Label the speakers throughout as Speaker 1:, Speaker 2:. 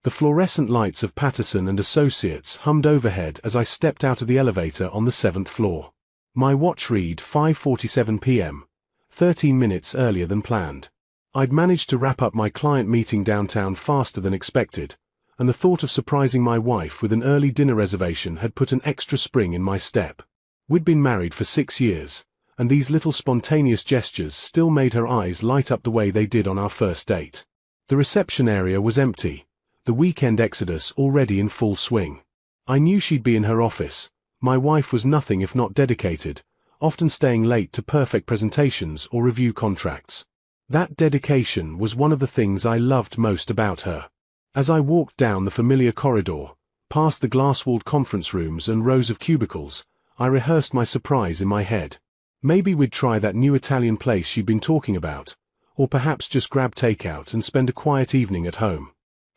Speaker 1: The fluorescent lights of Patterson and Associates hummed overhead as I stepped out of the elevator on the 7th floor. My watch read 5:47 p.m., 13 minutes earlier than planned. I'd managed to wrap up my client meeting downtown faster than expected, and the thought of surprising my wife with an early dinner reservation had put an extra spring in my step. We'd been married for 6 years, and these little spontaneous gestures still made her eyes light up the way they did on our first date. The reception area was empty, the weekend exodus already in full swing. I knew she'd be in her office. My wife was nothing if not dedicated, often staying late to perfect presentations or review contracts. That dedication was one of the things I loved most about her. As I walked down the familiar corridor, past the glass-walled conference rooms and rows of cubicles, I rehearsed my surprise in my head. Maybe we'd try that new Italian place she'd been talking about, or perhaps just grab takeout and spend a quiet evening at home.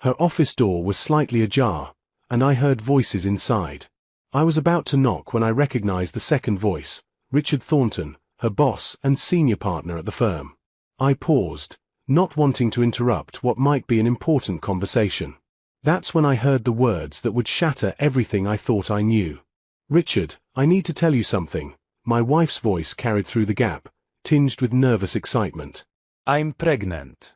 Speaker 1: Her office door was slightly ajar, and I heard voices inside. I was about to knock when I recognized the second voice, Richard Thornton, her boss and senior partner at the firm. I paused, not wanting to interrupt what might be an important conversation. That's when I heard the words that would shatter everything I thought I knew. "Richard, I need to tell you something." My wife's voice carried through the gap, tinged with nervous excitement.
Speaker 2: "I'm pregnant."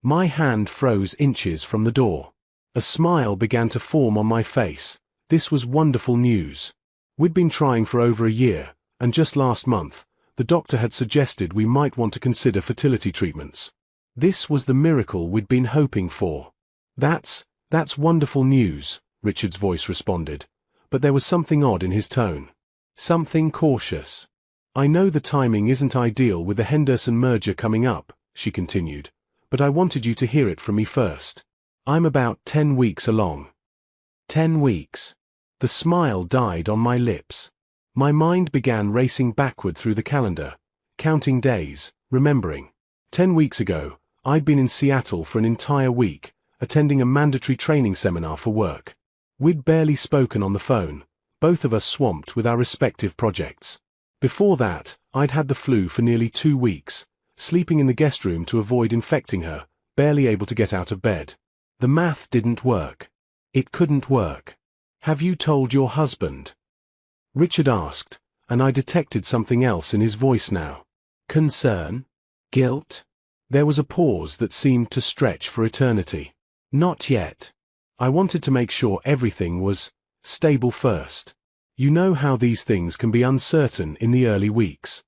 Speaker 1: My hand froze inches from the door. A smile began to form on my face. This was wonderful news. We'd been trying for over a year, and just last month, the doctor had suggested we might want to consider fertility treatments. This was the miracle we'd been hoping for. That's wonderful news," Richard's voice responded, but there was something odd in his tone. Something cautious. "I know the timing isn't ideal with the Henderson merger coming up," she continued, "but I wanted you to hear it from me first. I'm about 10 weeks along." 10 weeks. The smile died on my lips. My mind began racing backward through the calendar, counting days, remembering. 10 weeks ago, I'd been in Seattle for an entire week, attending a mandatory training seminar for work. We'd barely spoken on the phone, both of us swamped with our respective projects. Before that, I'd had the flu for nearly 2 weeks, sleeping in the guest room to avoid infecting her, barely able to get out of bed. The math didn't work. It couldn't work. "Have you told your husband?" Richard asked, and I detected something else in his voice now. Concern? Guilt? There was a pause that seemed to stretch for eternity. "Not yet. I wanted to make sure everything was stable first. You know how these things can be uncertain in the early weeks."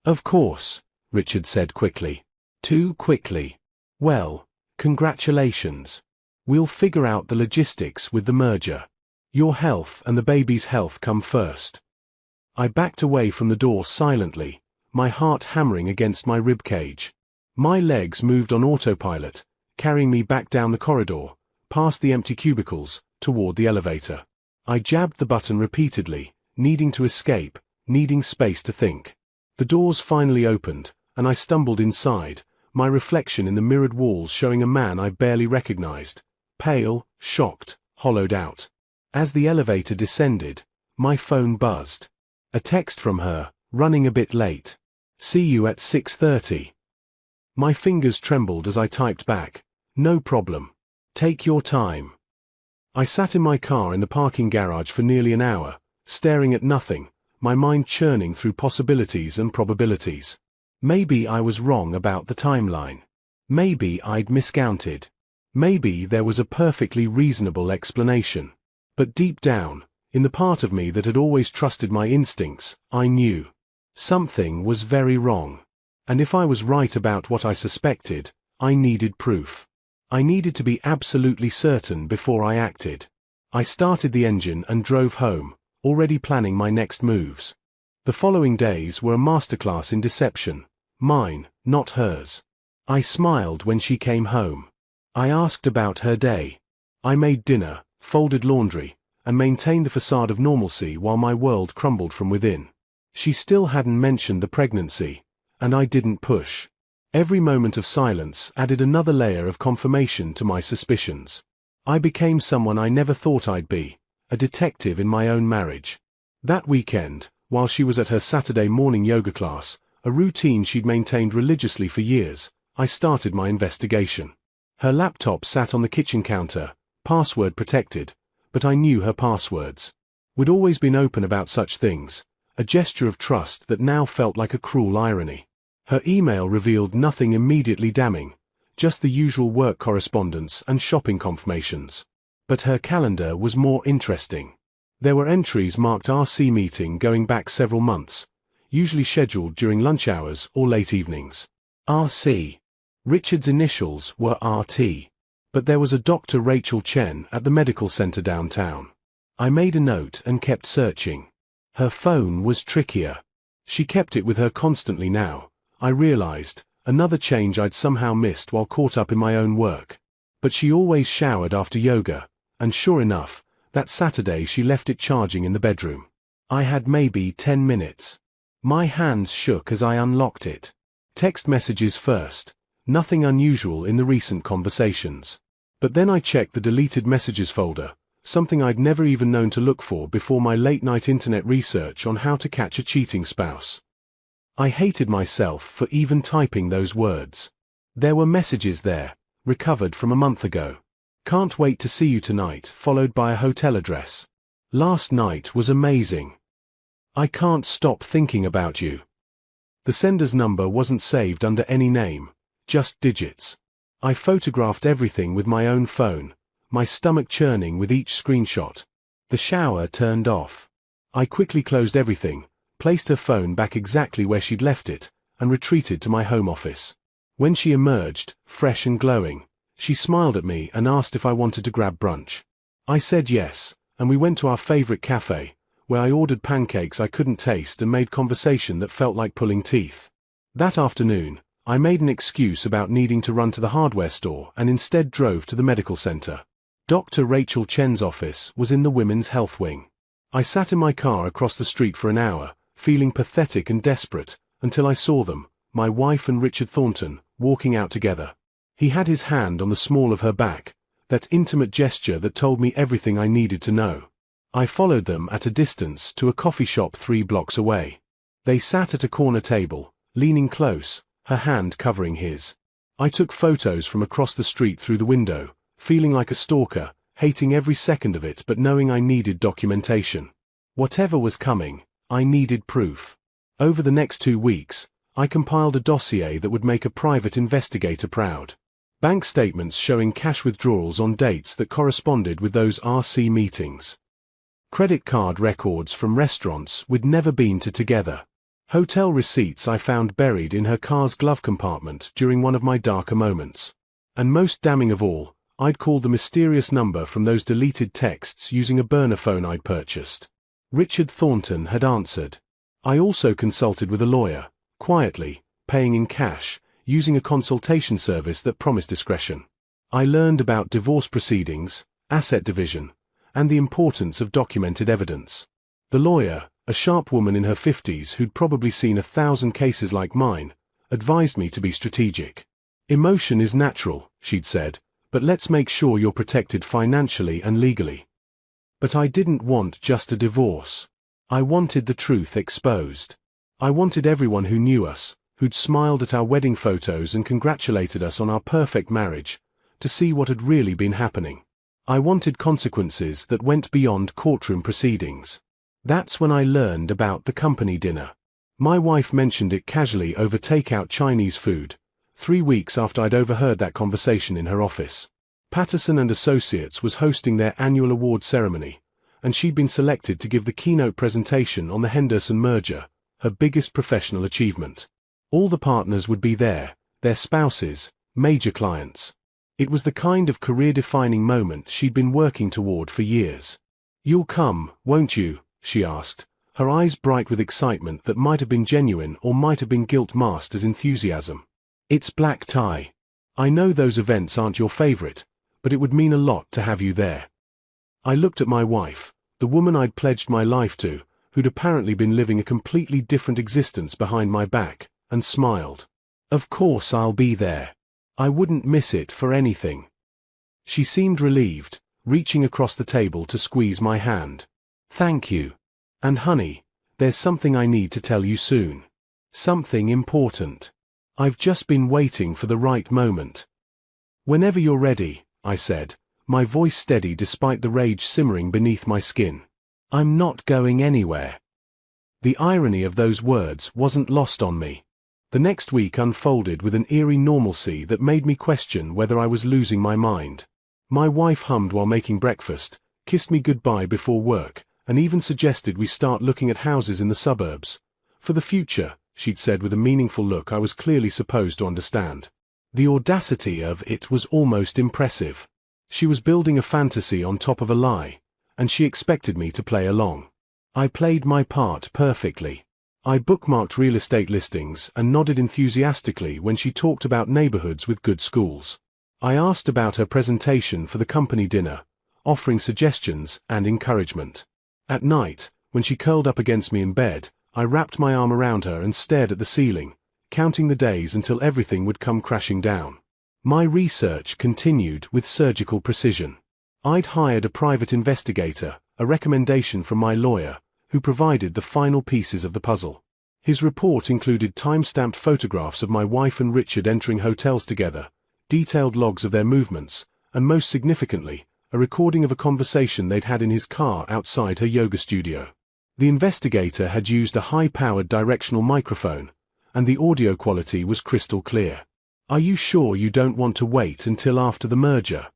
Speaker 1: "Of course," Richard said quickly. Too quickly. "Well, congratulations. We'll figure out the logistics with the merger. Your health and the baby's health come first." I backed away from the door silently, my heart hammering against my rib cage. My legs moved on autopilot, carrying me back down the corridor, past the empty cubicles, toward the elevator. I jabbed the button repeatedly, needing to escape, needing space to think. The doors finally opened, and I stumbled inside, my reflection in the mirrored walls showing a man I barely recognized, pale, shocked, hollowed out. As the elevator descended, my phone buzzed. A text from her, running a bit late. "See you at 6:30. My fingers trembled as I typed back, "No problem. Take your time." I sat in my car in the parking garage for nearly an hour, staring at nothing, my mind churning through possibilities and probabilities. Maybe I was wrong about the timeline. Maybe I'd miscounted. Maybe there was a perfectly reasonable explanation. But deep down, in the part of me that had always trusted my instincts, I knew. Something was very wrong. And if I was right about what I suspected, I needed proof. I needed to be absolutely certain before I acted. I started the engine and drove home, already planning my next moves. The following days were a masterclass in deception, mine, not hers. I smiled when she came home. I asked about her day. I made dinner, folded laundry, and maintained the facade of normalcy while my world crumbled from within. She still hadn't mentioned the pregnancy, and I didn't push. Every moment of silence added another layer of confirmation to my suspicions. I became someone I never thought I'd be, a detective in my own marriage. That weekend, while she was at her Saturday morning yoga class, a routine she'd maintained religiously for years, I started my investigation. Her laptop sat on the kitchen counter, password protected, but I knew her passwords. We'd always been open about such things, a gesture of trust that now felt like a cruel irony. Her email revealed nothing immediately damning, just the usual work correspondence and shopping confirmations. But her calendar was more interesting. There were entries marked RC meeting going back several months, usually scheduled during lunch hours or late evenings. RC. Richard's initials were RT. But there was a Dr. Rachel Chen at the medical center downtown. I made a note and kept searching. Her phone was trickier. She kept it with her constantly now, I realized, another change I'd somehow missed while caught up in my own work. But she always showered after yoga, and sure enough, that Saturday she left it charging in the bedroom. I had maybe 10 minutes. My hands shook as I unlocked it. Text messages first, nothing unusual in the recent conversations. But then I checked the deleted messages folder, something I'd never even known to look for before my late-night internet research on how to catch a cheating spouse. I hated myself for even typing those words. There were messages there, recovered from a month ago. Can't wait to see you tonight, followed by a hotel address. Last night was amazing. I can't stop thinking about you. The sender's number wasn't saved under any name, just digits. I photographed everything with my own phone, my stomach churning with each screenshot. The shower turned off. I quickly closed everything, placed her phone back exactly where she'd left it, and retreated to my home office. When she emerged, fresh and glowing, she smiled at me and asked if I wanted to grab brunch. I said yes, and we went to our favorite cafe, where I ordered pancakes I couldn't taste and made conversation that felt like pulling teeth. That afternoon, I made an excuse about needing to run to the hardware store and instead drove to the medical center. Dr. Rachel Chen's office was in the women's health wing. I sat in my car across the street for an hour, feeling pathetic and desperate, until I saw them, my wife and Richard Thornton, walking out together. He had his hand on the small of her back, that intimate gesture that told me everything I needed to know. I followed them at a distance to a coffee shop 3 blocks away. They sat at a corner table, leaning close, her hand covering his. I took photos from across the street through the window, feeling like a stalker, hating every second of it but knowing I needed documentation. Whatever was coming, I needed proof. Over the next 2 weeks, I compiled a dossier that would make a private investigator proud. Bank statements showing cash withdrawals on dates that corresponded with those RC meetings. Credit card records from restaurants we'd never been to together. Hotel receipts I found buried in her car's glove compartment during one of my darker moments. And most damning of all, I'd called the mysterious number from those deleted texts using a burner phone I'd purchased. Richard Thornton had answered. I also consulted with a lawyer, quietly, paying in cash, using a consultation service that promised discretion. I learned about divorce proceedings, asset division, and the importance of documented evidence. The lawyer, a sharp woman in her 50s who'd probably seen 1,000 cases like mine, advised me to be strategic. Emotion is natural, she'd said, but let's make sure you're protected financially and legally. But I didn't want just a divorce. I wanted the truth exposed. I wanted everyone who knew us, who'd smiled at our wedding photos and congratulated us on our perfect marriage, to see what had really been happening. I wanted consequences that went beyond courtroom proceedings. That's when I learned about the company dinner. My wife mentioned it casually over takeout Chinese food, 3 weeks after I'd overheard that conversation in her office. Patterson and Associates was hosting their annual award ceremony, and she'd been selected to give the keynote presentation on the Henderson merger, her biggest professional achievement. All the partners would be there, their spouses, major clients. It was the kind of career-defining moment she'd been working toward for years. "You'll come, won't you?" she asked, her eyes bright with excitement that might have been genuine or might have been guilt-masked as enthusiasm. "It's black tie. I know those events aren't your favorite, but it would mean a lot to have you there." I looked at my wife, the woman I'd pledged my life to, who'd apparently been living a completely different existence behind my back, and smiled. "Of course I'll be there. I wouldn't miss it for anything." She seemed relieved, reaching across the table to squeeze my hand. "Thank you. And honey, there's something I need to tell you soon. Something important. I've just been waiting for the right moment." Whenever you're ready, I said, my voice steady despite the rage simmering beneath my skin. I'm not going anywhere. The irony of those words wasn't lost on me. The next week unfolded with an eerie normalcy that made me question whether I was losing my mind. My wife hummed while making breakfast, kissed me goodbye before work, and even suggested we start looking at houses in the suburbs. For the future, she'd said with a meaningful look I was clearly supposed to understand. The audacity of it was almost impressive. She was building a fantasy on top of a lie, and she expected me to play along. I played my part perfectly. I bookmarked real estate listings and nodded enthusiastically when she talked about neighborhoods with good schools. I asked about her presentation for the company dinner, offering suggestions and encouragement. At night, when she curled up against me in bed, I wrapped my arm around her and stared at the ceiling, counting the days until everything would come crashing down. My research continued with surgical precision. I'd hired a private investigator, a recommendation from my lawyer, who provided the final pieces of the puzzle. His report included time-stamped photographs of my wife and Richard entering hotels together, detailed logs of their movements, and most significantly, a recording of a conversation they'd had in his car outside her yoga studio. The investigator had used a high-powered directional microphone, and the audio quality was crystal clear. "Are you sure you don't want to wait until after the merger?"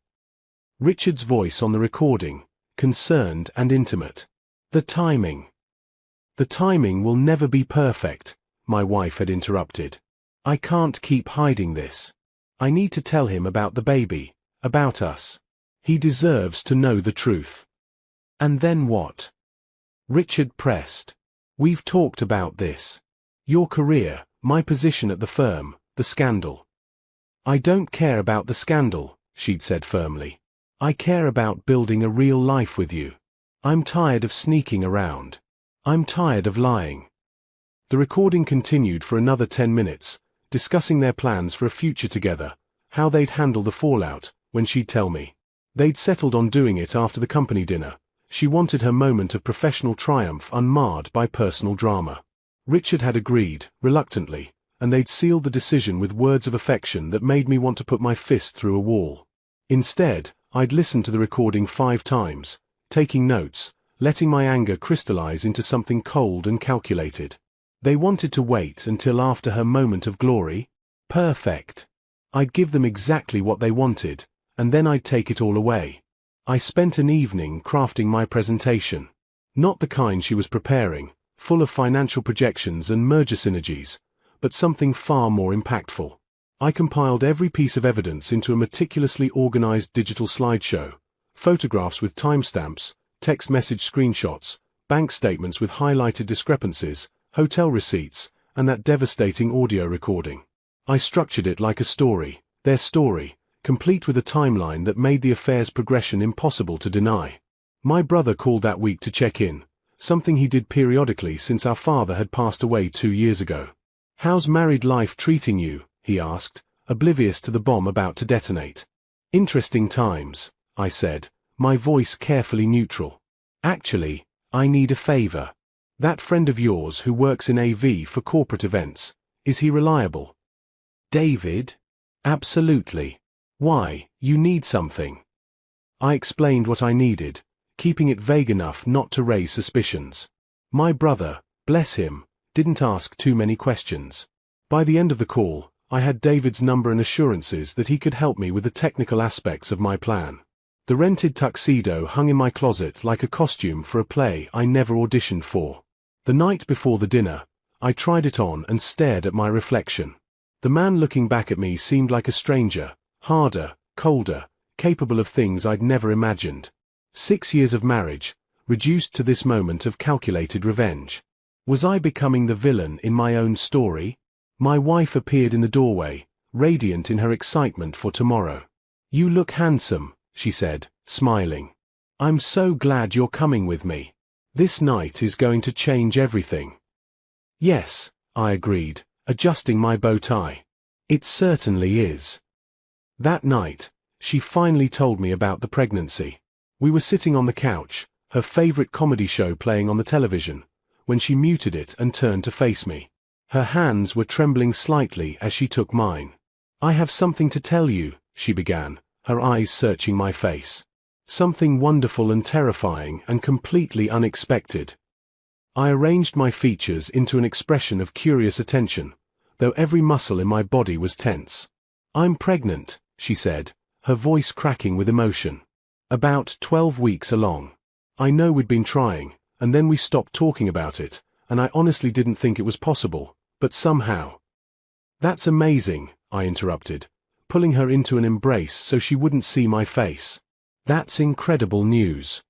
Speaker 1: Richard's voice on the recording, concerned and intimate. The timing will never be perfect," my wife had interrupted. "I can't keep hiding this. I need to tell him about the baby, about us. He deserves to know the truth." "And then what?" Richard pressed. "We've talked about this. Your career, my position at the firm, the scandal." "I don't care about the scandal," she'd said firmly. "I care about building a real life with you. I'm tired of sneaking around. I'm tired of lying." The recording continued for another 10 minutes, discussing their plans for a future together, how they'd handle the fallout, when she'd tell me. They'd settled on doing it after the company dinner. She wanted her moment of professional triumph unmarred by personal drama. Richard had agreed, reluctantly, and they'd sealed the decision with words of affection that made me want to put my fist through a wall. Instead, I'd listened to the recording 5 times, taking notes, letting my anger crystallize into something cold and calculated. They wanted to wait until after her moment of glory? Perfect. I'd give them exactly what they wanted, and then I'd take it all away. I spent an evening crafting my presentation. Not the kind she was preparing, full of financial projections and merger synergies, but something far more impactful. I compiled every piece of evidence into a meticulously organized digital slideshow. Photographs with timestamps, text message screenshots, bank statements with highlighted discrepancies, hotel receipts, and that devastating audio recording. I structured it like a story, their story, complete with a timeline that made the affair's progression impossible to deny. My brother called that week to check in, something he did periodically since our father had passed away 2 years ago. "How's married life treating you?" he asked, oblivious to the bomb about to detonate. "Interesting times," I said, my voice carefully neutral. "Actually, I need a favor. That friend of yours who works in AV for corporate events, is he reliable?" "David?" "Absolutely. Why, you need something." I explained what I needed, keeping it vague enough not to raise suspicions. My brother, bless him, didn't ask too many questions. By the end of the call, I had David's number and assurances that he could help me with the technical aspects of my plan. The rented tuxedo hung in my closet like a costume for a play I never auditioned for. The night before the dinner, I tried it on and stared at my reflection. The man looking back at me seemed like a stranger, harder, colder, capable of things I'd never imagined. 6 years of marriage, reduced to this moment of calculated revenge. Was I becoming the villain in my own story? My wife appeared in the doorway, radiant in her excitement for tomorrow. "You look handsome," she said, smiling. "I'm so glad you're coming with me. This night is going to change everything." "Yes," I agreed, adjusting my bow tie. "It certainly is." That night, she finally told me about the pregnancy. We were sitting on the couch, her favorite comedy show playing on the television, when she muted it and turned to face me. Her hands were trembling slightly as she took mine. "I have something to tell you," she began, her eyes searching my face. Something wonderful and terrifying and completely unexpected. I arranged my features into an expression of curious attention, though every muscle in my body was tense. "I'm pregnant," she said, her voice cracking with emotion. "About 12 weeks along. I know we'd been trying, and then we stopped talking about it, and I honestly didn't think it was possible, but somehow." "That's amazing," I interrupted, pulling her into an embrace so she wouldn't see my face. "That's incredible news."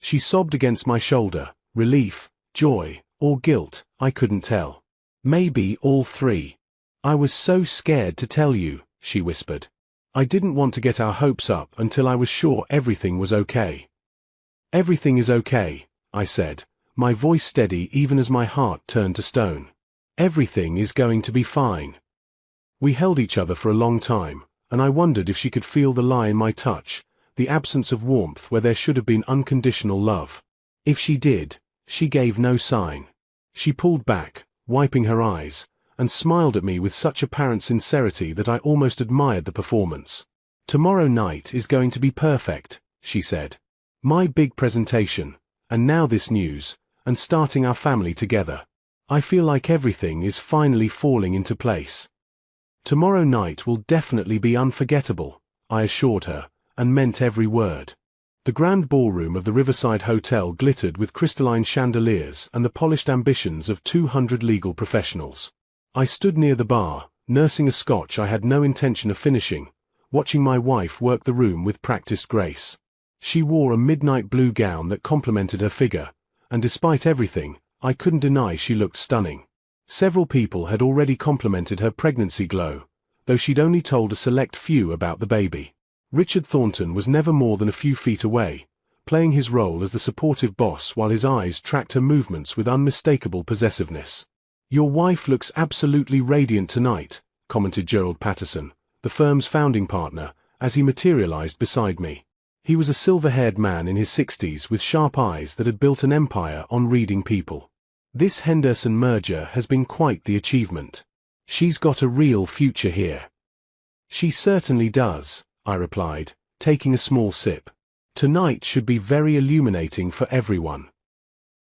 Speaker 1: She sobbed against my shoulder, relief, joy, or guilt, I couldn't tell. "Maybe all three. I was so scared to tell you," she whispered. "I didn't want to get our hopes up until I was sure everything was okay." "Everything is okay," I said, my voice steady even as my heart turned to stone. "Everything is going to be fine." We held each other for a long time, and I wondered if she could feel the lie in my touch, the absence of warmth where there should have been unconditional love. If she did, she gave no sign. She pulled back, wiping her eyes, and smiled at me with such apparent sincerity that I almost admired the performance. "Tomorrow night is going to be perfect," she said. "My big presentation, and now this news, and starting our family together. I feel like everything is finally falling into place." "Tomorrow night will definitely be unforgettable," I assured her, and meant every word. The grand ballroom of the Riverside Hotel glittered with crystalline chandeliers and the polished ambitions of 200 legal professionals. I stood near the bar, nursing a scotch I had no intention of finishing, watching my wife work the room with practiced grace. She wore a midnight blue gown that complemented her figure, and despite everything, I couldn't deny she looked stunning. Several people had already complimented her pregnancy glow, though she'd only told a select few about the baby. Richard Thornton was never more than a few feet away, playing his role as the supportive boss while his eyes tracked her movements with unmistakable possessiveness. "Your wife looks absolutely radiant tonight," commented Gerald Patterson, the firm's founding partner, as he materialized beside me. He was a silver-haired man in his 60s with sharp eyes that had built an empire on reading people. "This Henderson merger has been quite the achievement. She's got a real future here." "She certainly does," I replied, taking a small sip. "Tonight should be very illuminating for everyone."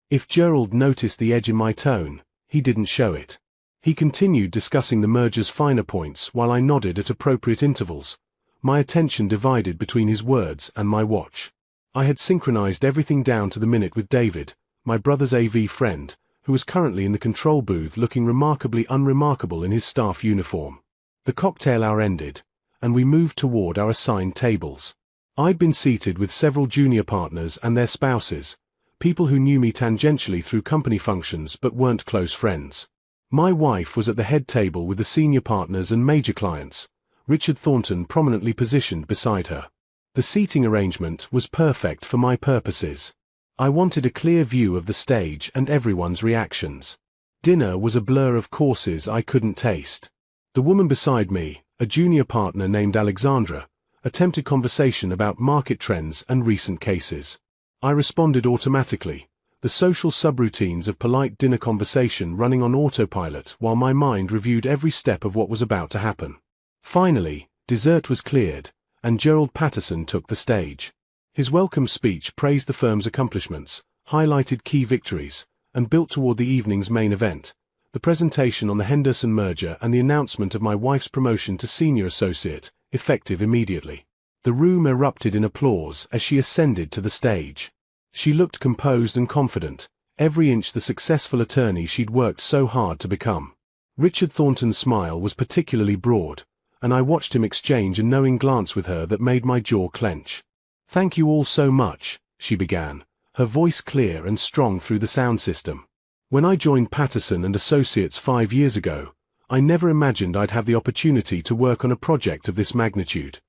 Speaker 1: If Gerald noticed the edge in my tone, he didn't show it. He continued discussing the merger's finer points while I nodded at appropriate intervals, my attention divided between his words and my watch. I had synchronized everything down to the minute with David, my brother's AV friend, who was currently in the control booth looking remarkably unremarkable in his staff uniform. The cocktail hour ended, and we moved toward our assigned tables. I'd been seated with several junior partners and their spouses, people who knew me tangentially through company functions but weren't close friends. My wife was at the head table with the senior partners and major clients, Richard Thornton prominently positioned beside her. The seating arrangement was perfect for my purposes. I wanted a clear view of the stage and everyone's reactions. Dinner was a blur of courses I couldn't taste. The woman beside me, a junior partner named Alexandra, attempted conversation about market trends and recent cases. I responded automatically, the social subroutines of polite dinner conversation running on autopilot while my mind reviewed every step of what was about to happen. Finally, dessert was cleared, and Gerald Patterson took the stage. His welcome speech praised the firm's accomplishments, highlighted key victories, and built toward the evening's main event, the presentation on the Henderson merger and the announcement of my wife's promotion to senior associate, effective immediately. The room erupted in applause as she ascended to the stage. She looked composed and confident, every inch the successful attorney she'd worked so hard to become. Richard Thornton's smile was particularly broad, and I watched him exchange a knowing glance with her that made my jaw clench. "Thank you all so much," she began, her voice clear and strong through the sound system. "When I joined Patterson and Associates 5 years ago, I never imagined I'd have the opportunity to work on a project of this magnitude."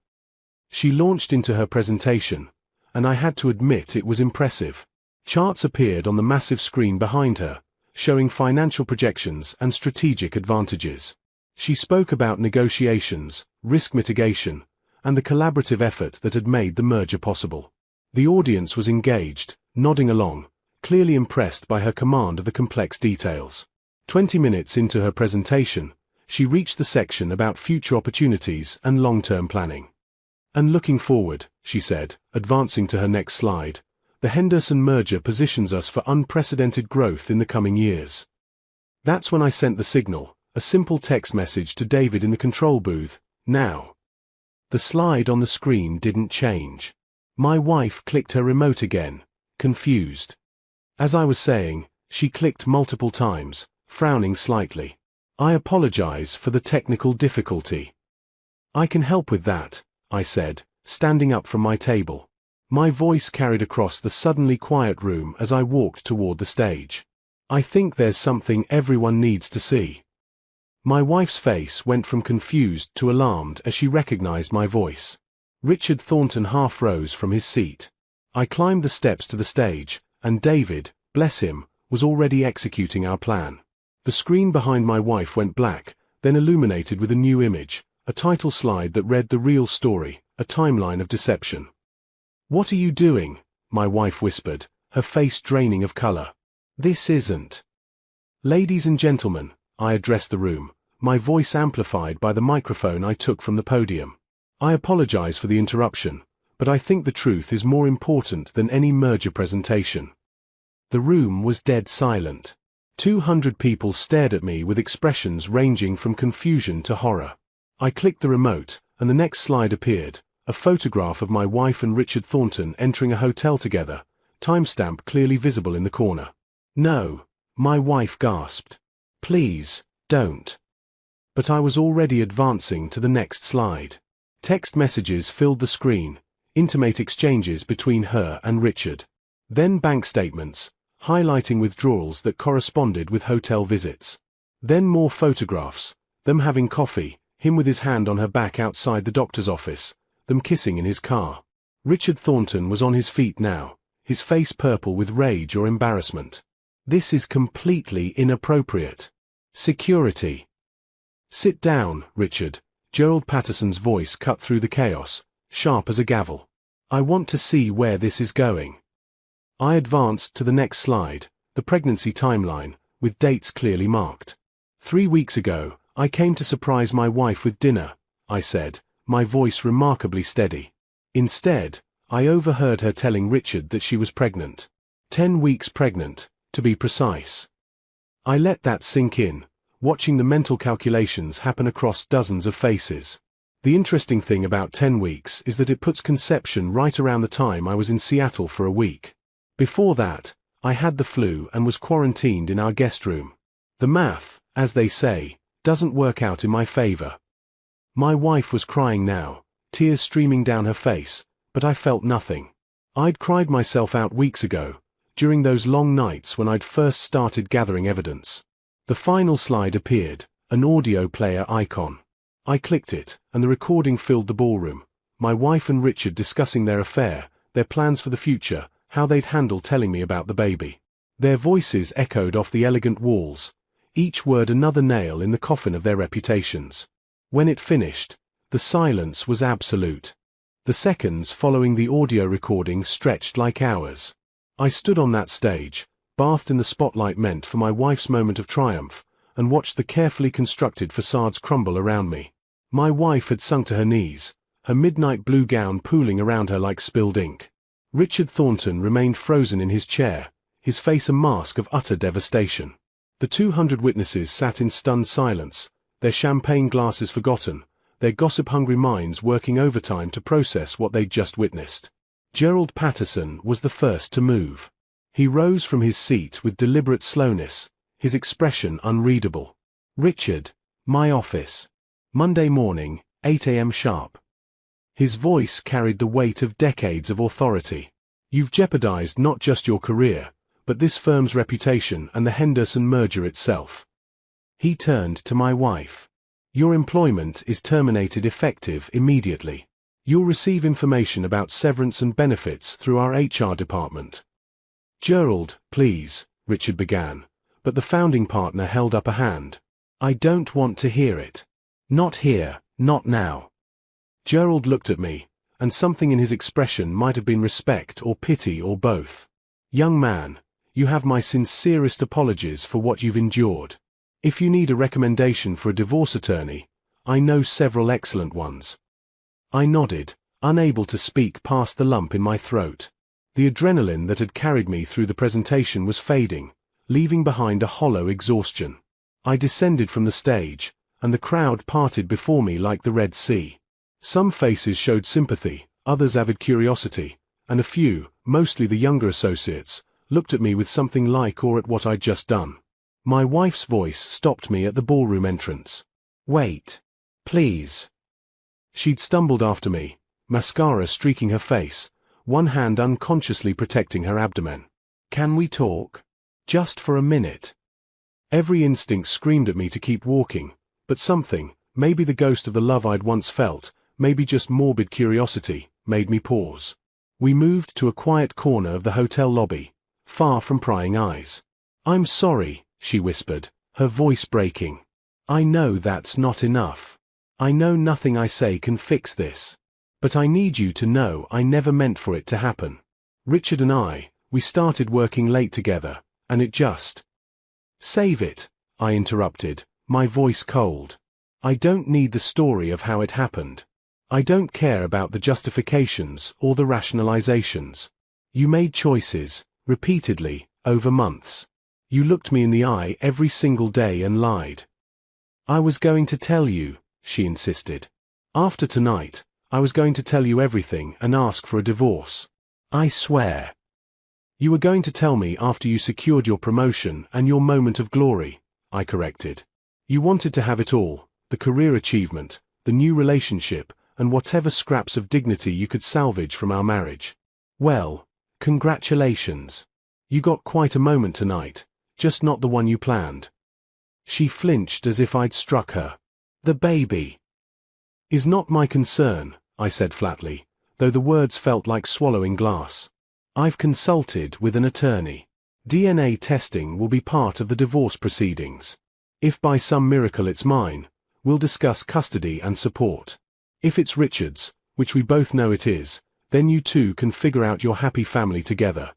Speaker 1: She launched into her presentation, and I had to admit it was impressive. Charts appeared on the massive screen behind her, showing financial projections and strategic advantages. She spoke about negotiations, risk mitigation, and the collaborative effort that had made the merger possible. The audience was engaged, nodding along, clearly impressed by her command of the complex details. 20 minutes into her presentation, she reached the section about future opportunities and long-term planning. And looking forward, she said, advancing to her next slide, the Henderson merger positions us for unprecedented growth in the coming years. That's when I sent the signal, a simple text message to David in the control booth, now. The slide on the screen didn't change. My wife clicked her remote again, confused. As I was saying, she clicked multiple times, frowning slightly. I apologize for the technical difficulty. I can help with that, I said, standing up from my table. My voice carried across the suddenly quiet room as I walked toward the stage. I think there's something everyone needs to see. My wife's face went from confused to alarmed as she recognized my voice. Richard Thornton half rose from his seat. I climbed the steps to the stage, and David, bless him, was already executing our plan. The screen behind my wife went black, then illuminated with a new image, a title slide that read The Real Story, a timeline of deception. "What are you doing?" my wife whispered, her face draining of color. "This isn't." "Ladies and gentlemen," I addressed the room, my voice amplified by the microphone I took from the podium. "I apologize for the interruption, but I think the truth is more important than any merger presentation." The room was dead silent. 200 people stared at me with expressions ranging from confusion to horror. I clicked the remote, and the next slide appeared, a photograph of my wife and Richard Thornton entering a hotel together, timestamp clearly visible in the corner. "No," my wife gasped. "Please, don't." But I was already advancing to the next slide. Text messages filled the screen, intimate exchanges between her and Richard. Then bank statements, highlighting withdrawals that corresponded with hotel visits. Then more photographs, them having coffee, him with his hand on her back outside the doctor's office, them kissing in his car. Richard Thornton was on his feet now, his face purple with rage or embarrassment. "This is completely inappropriate. Security." "Sit down, Richard." Gerald Patterson's voice cut through the chaos, sharp as a gavel. "I want to see where this is going." I advanced to the next slide, the pregnancy timeline, with dates clearly marked. 3 weeks ago, I came to surprise my wife with dinner, I said, my voice remarkably steady. Instead, I overheard her telling Richard that she was pregnant. 10 weeks pregnant, to be precise. I let that sink in, watching the mental calculations happen across dozens of faces. The interesting thing about 10 weeks is that it puts conception right around the time I was in Seattle for a week. Before that, I had the flu and was quarantined in our guest room. The math, as they say, doesn't work out in my favor. My wife was crying now, tears streaming down her face, but I felt nothing. I'd cried myself out weeks ago, during those long nights when I'd first started gathering evidence. The final slide appeared, an audio player icon. I clicked it, and the recording filled the ballroom. My wife and Richard discussing their affair, their plans for the future, how they'd handle telling me about the baby. Their voices echoed off the elegant walls, each word another nail in the coffin of their reputations. When it finished, the silence was absolute. The seconds following the audio recording stretched like hours. I stood on that stage, bathed in the spotlight meant for my wife's moment of triumph, and watched the carefully constructed facades crumble around me. My wife had sunk to her knees, her midnight blue gown pooling around her like spilled ink. Richard Thornton remained frozen in his chair, his face a mask of utter devastation. The 200 witnesses sat in stunned silence, their champagne glasses forgotten, their gossip-hungry minds working overtime to process what they'd just witnessed. Gerald Patterson was the first to move. He rose from his seat with deliberate slowness, his expression unreadable. "Richard, my office. Monday morning, 8 a.m. sharp." His voice carried the weight of decades of authority. "You've jeopardized not just your career, but this firm's reputation and the Henderson merger itself." He turned to my wife. "Your employment is terminated effective immediately. You'll receive information about severance and benefits through our HR department." "Gerald, please," Richard began, but the founding partner held up a hand. "I don't want to hear it. Not here, not now." Gerald looked at me, and something in his expression might have been respect or pity or both. "Young man, you have my sincerest apologies for what you've endured. If you need a recommendation for a divorce attorney, I know several excellent ones." I nodded, unable to speak past the lump in my throat. The adrenaline that had carried me through the presentation was fading, leaving behind a hollow exhaustion. I descended from the stage, and the crowd parted before me like the Red Sea. Some faces showed sympathy, others avid curiosity, and a few, mostly the younger associates, looked at me with something like awe at what I'd just done. My wife's voice stopped me at the ballroom entrance. "Wait. Please." She'd stumbled after me, mascara streaking her face, one hand unconsciously protecting her abdomen. "Can we talk? Just for a minute." Every instinct screamed at me to keep walking, but something, maybe the ghost of the love I'd once felt, maybe just morbid curiosity, made me pause. We moved to a quiet corner of the hotel lobby, far from prying eyes. "I'm sorry," she whispered, her voice breaking. "I know that's not enough. I know nothing I say can fix this. But I need you to know I never meant for it to happen. Richard and we started working late together, and it just—" "Save it," I interrupted, my voice cold. "I don't need the story of how it happened. I don't care about the justifications or the rationalizations. You made choices, repeatedly, over months. You looked me in the eye every single day and lied." "I was going to tell you," she insisted. "After tonight, I was going to tell you everything and ask for a divorce. I swear." "You were going to tell me after you secured your promotion and your moment of glory," I corrected. "You wanted to have it all, the career achievement, the new relationship, and whatever scraps of dignity you could salvage from our marriage. Well, congratulations. You got quite a moment tonight, just not the one you planned." She flinched as if I'd struck her. "The baby is not my concern," I said flatly, though the words felt like swallowing glass. "I've consulted with an attorney. DNA testing will be part of the divorce proceedings. If by some miracle it's mine, we'll discuss custody and support. If it's Richard's, which we both know it is, then you two can figure out your happy family together."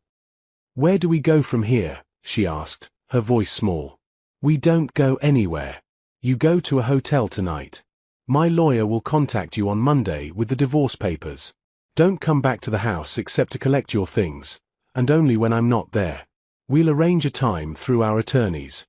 Speaker 1: "Where do we go from here?" she asked, her voice small. "We don't go anywhere. You go to a hotel tonight. My lawyer will contact you on Monday with the divorce papers. Don't come back to the house except to collect your things, and only when I'm not there. We'll arrange a time through our attorneys."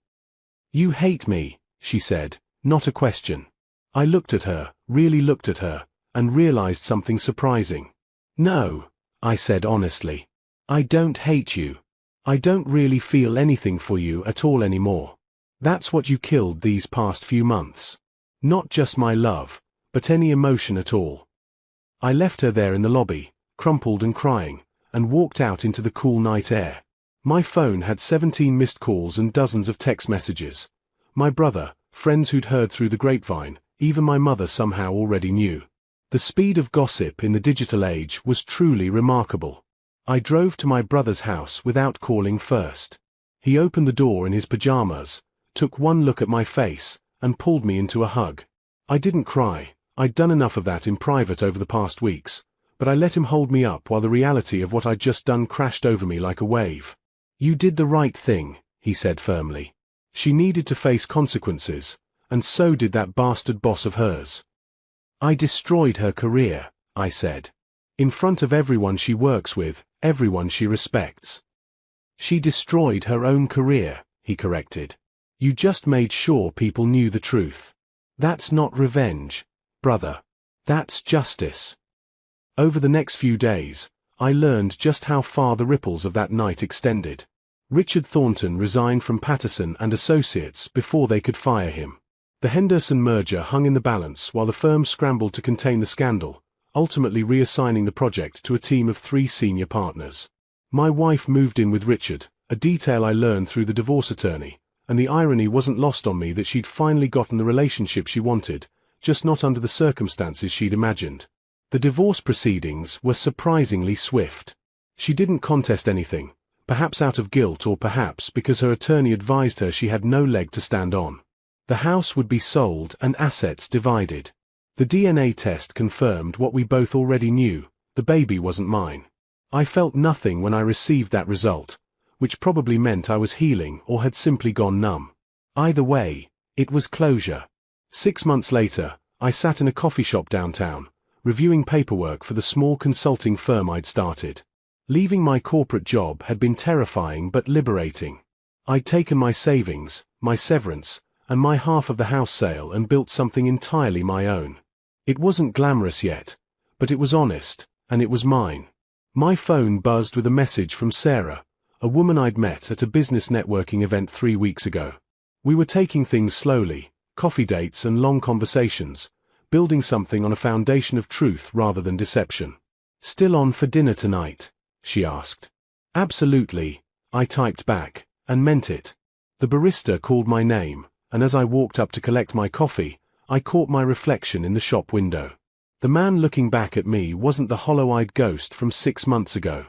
Speaker 1: "You hate me," she said, not a question. I looked at her, really looked at her, and realized something surprising. "No," I said honestly. "I don't hate you. I don't really feel anything for you at all anymore. That's what you killed these past few months. Not just my love, but any emotion at all." I left her there in the lobby, crumpled and crying, and walked out into the cool night air. My phone had 17 missed calls and dozens of text messages. My brother, friends who'd heard through the grapevine, even my mother somehow already knew. The speed of gossip in the digital age was truly remarkable. I drove to my brother's house without calling first. He opened the door in his pajamas, took one look at my face, and pulled me into a hug. I didn't cry. I'd done enough of that in private over the past weeks, but I let him hold me up while the reality of what I'd just done crashed over me like a wave. "You did the right thing," he said firmly. "She needed to face consequences, and so did that bastard boss of hers." "I destroyed her career," I said. "In front of everyone she works with, everyone she respects." "She destroyed her own career," he corrected. "You just made sure people knew the truth. That's not revenge, brother. That's justice." Over the next few days, I learned just how far the ripples of that night extended. Richard Thornton resigned from Patterson and Associates before they could fire him. The Henderson merger hung in the balance while the firm scrambled to contain the scandal, ultimately reassigning the project to a team of 3 senior partners. My wife moved in with Richard, a detail I learned through the divorce attorney, and the irony wasn't lost on me that she'd finally gotten the relationship she wanted, just not under the circumstances she'd imagined. The divorce proceedings were surprisingly swift. She didn't contest anything, perhaps out of guilt or perhaps because her attorney advised her she had no leg to stand on. The house would be sold and assets divided. The DNA test confirmed what we both already knew: the baby wasn't mine. I felt nothing when I received that result, which probably meant I was healing or had simply gone numb. Either way, it was closure. 6 months later, I sat in a coffee shop downtown, reviewing paperwork for the small consulting firm I'd started. Leaving my corporate job had been terrifying but liberating. I'd taken my savings, my severance, and my half of the house sale and built something entirely my own. It wasn't glamorous yet, but it was honest, and it was mine. My phone buzzed with a message from Sarah, a woman I'd met at a business networking event 3 weeks ago. We were taking things slowly, coffee dates and long conversations, building something on a foundation of truth rather than deception. "Still on for dinner tonight?" she asked. "Absolutely," I typed back, and meant it. The barista called my name, and as I walked up to collect my coffee, I caught my reflection in the shop window. The man looking back at me wasn't the hollow-eyed ghost from 6 months ago.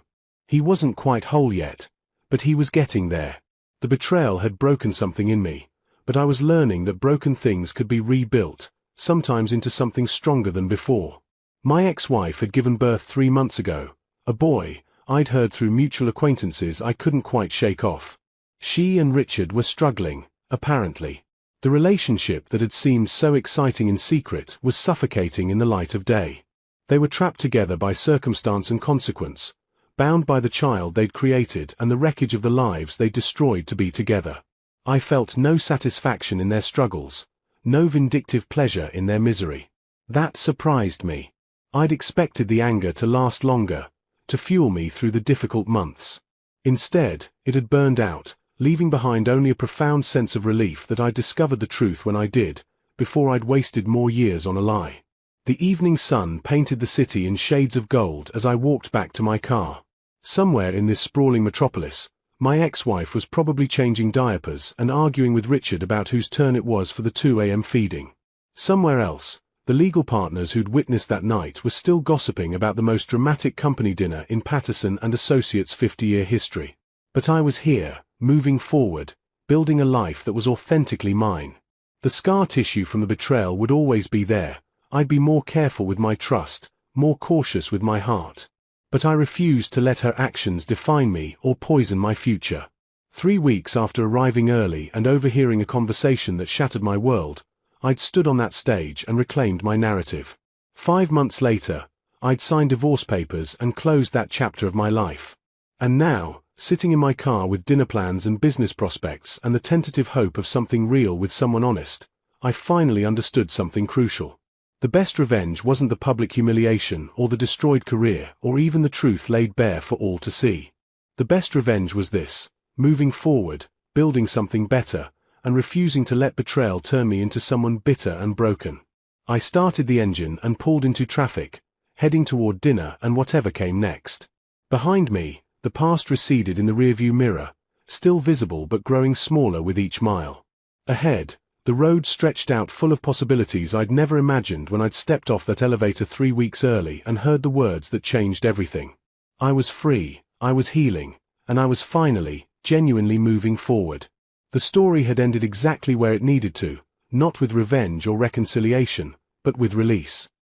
Speaker 1: He wasn't quite whole yet, but he was getting there. The betrayal had broken something in me, but I was learning that broken things could be rebuilt, sometimes into something stronger than before. My ex-wife had given birth 3 months ago, a boy I'd heard through mutual acquaintances I couldn't quite shake off. She and Richard were struggling, apparently. The relationship that had seemed so exciting in secret was suffocating in the light of day. They were trapped together by circumstance and consequence, bound by the child they'd created and the wreckage of the lives they'd destroyed to be together. I felt no satisfaction in their struggles, no vindictive pleasure in their misery. That surprised me. I'd expected the anger to last longer, to fuel me through the difficult months. Instead, it had burned out, leaving behind only a profound sense of relief that I'd discovered the truth when I did, before I'd wasted more years on a lie. The evening sun painted the city in shades of gold as I walked back to my car. Somewhere in this sprawling metropolis, my ex-wife was probably changing diapers and arguing with Richard about whose turn it was for the 2 a.m. feeding. Somewhere else, the legal partners who'd witnessed that night were still gossiping about the most dramatic company dinner in Patterson and Associates' 50-year history. But I was here, moving forward, building a life that was authentically mine. The scar tissue from the betrayal would always be there. I'd be more careful with my trust, more cautious with my heart. But I refused to let her actions define me or poison my future. 3 weeks after arriving early and overhearing a conversation that shattered my world, I'd stood on that stage and reclaimed my narrative. 5 months later, I'd signed divorce papers and closed that chapter of my life. And now, sitting in my car with dinner plans and business prospects and the tentative hope of something real with someone honest, I finally understood something crucial. The best revenge wasn't the public humiliation or the destroyed career or even the truth laid bare for all to see. The best revenge was this: moving forward, building something better, and refusing to let betrayal turn me into someone bitter and broken. I started the engine and pulled into traffic, heading toward dinner and whatever came next. Behind me, the past receded in the rearview mirror, still visible but growing smaller with each mile. Ahead, the road stretched out full of possibilities I'd never imagined when I'd stepped off that elevator 3 weeks early and heard the words that changed everything. I was free, I was healing, and I was finally, genuinely moving forward. The story had ended exactly where it needed to, not with revenge or reconciliation, but with release.